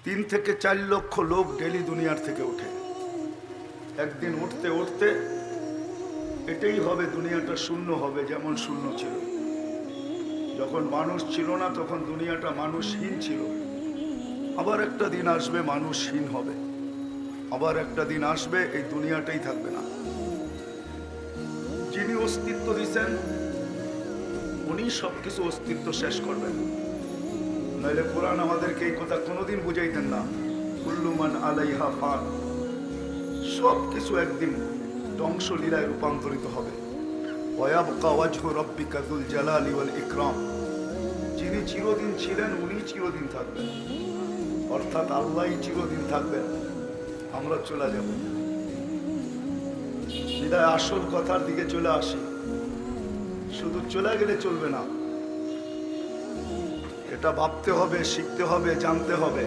3 থেকে 4 লক্ষ লোক ডেলি দুনিয়ার থেকে ওঠে। একদিন উঠতে উঠতে এটাই হবে, দুনিয়াটা শূন্য হবে, যেমন শূন্য ছিল। যখন মানুষ ছিল না তখন দুনিয়াটা মানুষহীন ছিল। আবার একটা দিন আসবে মানুষহীন হবে, আবার একটা দিন আসবে এই দুনিয়াটাই থাকবে না। যিনি অস্তিত্ব দিচ্ছেন উনি সবকিছু অস্তিত্ব শেষ করবেন। নাহলে কোরআন আমাদেরকে এই কথা কোনোদিন বুঝাইতেন না। কুল্লু মান আলাইহা ফান, সবকিছু একদিন ধ্বংসলীলায় রূপান্তরিত হবে। ওয়ায়াবকা ওয়াজহু রাব্বিকা যুল জালালি ওয়াল ইকরাম, যিনি চিরদিন ছিলেন উনি চিরদিন থাকবেন, অর্থাৎ আল্লাহই চিরদিন থাকবেন, আমরা চলে যাব। বিদায় আসল কথার দিকে চলে আসি। শুধু চলে গেলে চলবে না, এটা ভাবতে হবে, শিখতে হবে, জানতে হবে।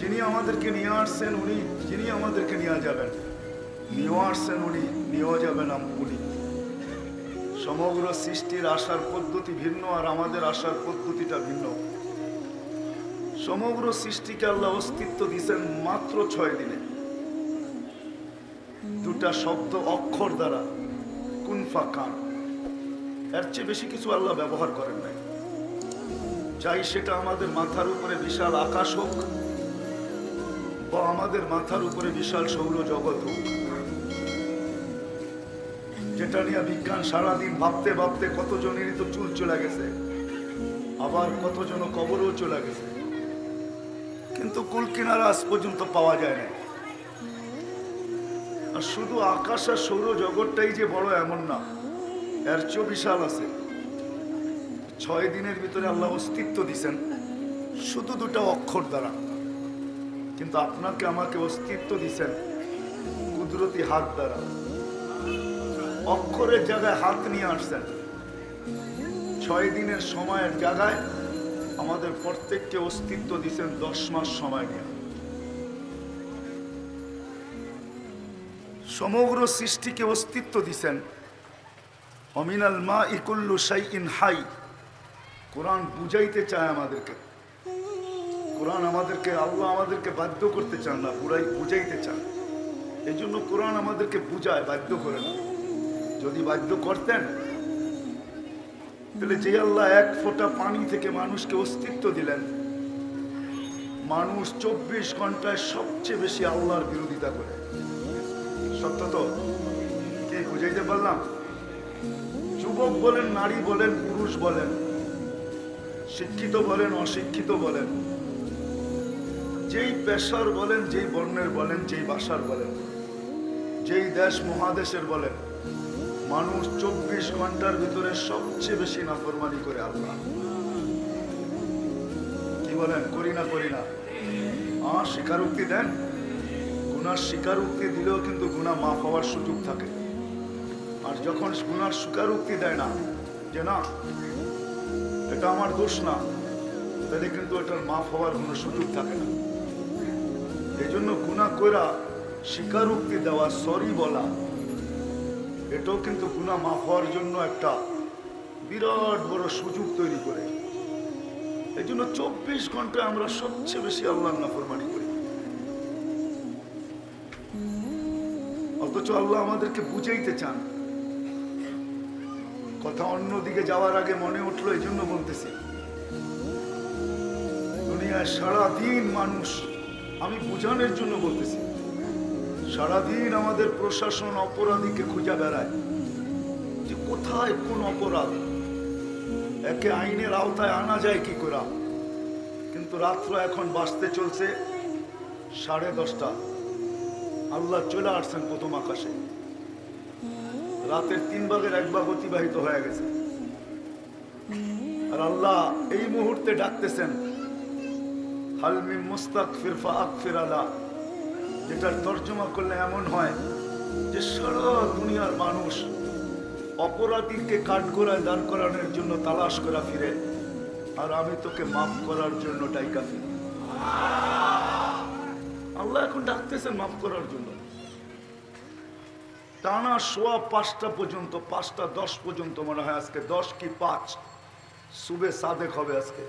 যিনি আমাদেরকে নিয়ে আসছেন উনি, যিনি আমাদেরকে নিয়ে যাবেন, নিয়ে আসছেন উনি, নিয়ে যাবেন উনি। সমগ্র সৃষ্টির আসার পদ্ধতি ভিন্ন আর আমাদের আসার পদ্ধতিটা ভিন্ন। সমগ্র সৃষ্টিকে আল্লাহ অস্তিত্ব দিয়েছেন মাত্র 6 দিনে, দুটা শব্দ অক্ষর দ্বারা, কুন ফাকান। এর চেয়ে বেশি কিছু আল্লাহ ব্যবহার করেন নাই। চাই সেটা আমাদের মাথার উপরে বিশাল আকাশ হোক বা আমাদের মাথার উপরে বিশাল সৌরজগৎ হোক, যেটা নিয়ে বিজ্ঞান সারাদিন ভাবতে ভাবতে কতজনেরই তো চুল চলে গেছে, আবার কতজন কবরও চলে গেছে, কিন্তু কুল কিনারা আজ পর্যন্ত পাওয়া যায় না। আর শুধু আকাশ আর সৌরজগৎটাই যে বড় এমন না, এর চেয়েও বিশাল আছে। 6 দিনের ভিতরে আল্লাহ অস্তিত্ব দিছেন শুধু দুটা অক্ষর দ্বারা, কিন্তু আপনাকে আমাকে অস্তিত্ব দিছেন কুদরতি হাত দ্বারা। অক্ষরের জায়গায় হাত নিয়ে আসছেন। 6 দিনের সময়ের জায়গায় আমাদের প্রত্যেককে অস্তিত্ব দিছেন 10 মাস সময় নিয়ে। সমগ্র সৃষ্টিকে অস্তিত্ব দিছেন। অমিনাল মা ইকুল্লু শাইইন হাই। কোরআন বুঝাইতে চায় আমাদেরকে, কোরআন আমাদেরকে, আল্লাহ আমাদেরকে বাধ্য করতে চান না, বুঝাইতে চান। এই জন্য কোরআন আমাদেরকে বুঝায়, বাধ্য করে না। যদি বাধ্য করতেন তাহলে যে আল্লাহ 1 ফোঁটা পানি থেকে মানুষকে অস্তিত্ব দিলেন, মানুষ 24 ঘন্টায় সবচেয়ে বেশি আল্লাহর বিরোধিতা করে। সত্য তো? কে বুঝাইতে পারলাম? যুবক বলেন, নারী বলেন, পুরুষ বলেন, শিক্ষিত বলেন, অশিক্ষিত বলেন, যেই পেশার বলেন, যেই বর্ণের বলেন, যেই ভাষার বলেন, যেই দেশ মহাদেশের বলেন, মানুষ 24 ঘন্টার ভিতরে সবচেয়ে বেশি নাফরমানি করে আল্লাহ। কি বলেন? করি না, করি না। স্বীকারোক্তি দেন। গুনার স্বীকারোক্তি দিলেও কিন্তু গুনাহ মাফ হওয়ার সুযোগ থাকে। আর যখন গুনার স্বীকারোক্তি দেয় না, যে না এটা আমার দোষ না, তাহলে কিন্তু এটার মাফ হওয়ার কোনো সুযোগ থাকে না। এই জন্য গুনাহ কইরা স্বীকারোক্তি দেওয়া, সরি বলা, এটাও কিন্তু গুনাহ মাফ হওয়ার জন্য একটা বিরাট বড় সুযোগ তৈরি করে। এই জন্য 24 ঘন্টায় আমরা সবচেয়ে বেশি আল্লাহর নাফরমানি করি। অথচ আল্লাহ আমাদেরকে বুঝাইতে চান। কথা অন্যদিকে যাওয়ার আগে মনে উঠলো, এই জন্য বলতেছি। দুনিয়ায় সারাদিন মানুষ, আমি বুঝানোর জন্য বলতেছি, সারাদিন আমাদের প্রশাসন অপরাধীকে খুঁজে বেড়ায় যে কোথায় কোন অপরাধ, একে আইনের আওতায় আনা যায় কি করে। কিন্তু রাত্র এখন বাঁচতে চলছে 10:30। আল্লাহ চলে আসছেন প্রথম আকাশে। রাতের 3 ভাগের 1 ভাগ অতিবাহিত হয়ে গেছে। আর আল্লাহ এই মুহূর্তে ডাকতেছেন, হাল মিন মুস্তাগফির ফাগফির আলা, যেটার তর্জমা করলে এমন হয় যে সারা দুনিয়ার মানুষ অপরাধীকে কাঠগড়ায় দাঁড় করানোর জন্য তালাশ করা ফিরে, আর আমি তোকে মাফ করার জন্য ডাইকা ফিরি। আল্লাহ এখন ডাকতেছেন মাফ করার জন্য। টানা সোয়া 5টা পর্যন্ত, 5টা 10 পর্যন্ত মনে হয়, আজকে 10 কি 5 সুবে সাদেক হবে আজকে।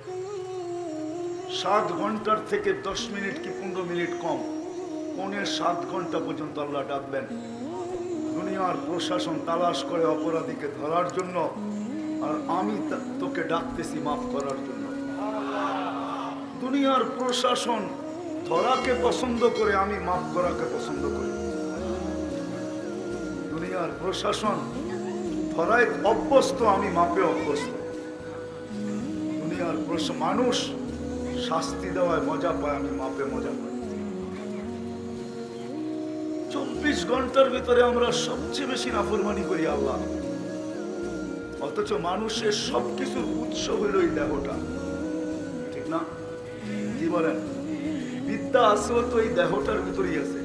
7 ঘন্টার থেকে 10 মিনিট কি 15 মিনিট কম, 6.25 ঘন্টা পর্যন্ত আল্লাহ ডাকবেন। দুনিয়ার প্রশাসন তালাশ করে অপরাধীকে ধরার জন্য, আর আমি তোকে ডাকতেছি মাফ করার জন্য। দুনিয়ার প্রশাসন ধরাকে পছন্দ করে, আমি মাফ করাকে পছন্দ করি। দুনিয়ার প্রশাসন ধরায় অভ্যস্ত, আমি মাপে অভ্যস্ত। দুনিয়ার মানুষ শাস্তি দেওয়ায় মজা পায়, আমি মাপে মজা পাই। 24 ঘন্টার ভিতরে আমরা সবচেয়ে বেশি নাফরমানি করি আল্লাহ, অথচ মানুষের সবকিছুর উৎস হইল এই দেহটা, ঠিক না? কি বলেন? বিদ্যা আছে তো এই দেহটার ভিতরেই আছে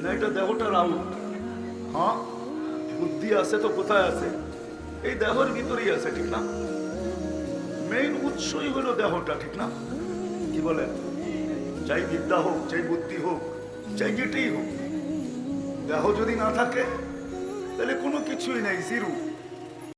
না? এটা দেহটার আউট। হ্যাঁ, বুদ্ধি আছে তো কোথায় আছে? এই দেহের ভিতরেই আছে, ঠিক না? মেইন উৎসই হলো দেহটা, ঠিক না? কি বলেন? চাই বিদ্যা হোক, চাই বুদ্ধি হোক, চাই যেটাই হোক, দেহ যদি না থাকে তাহলে কোনো কিছুই নাই, জিরো।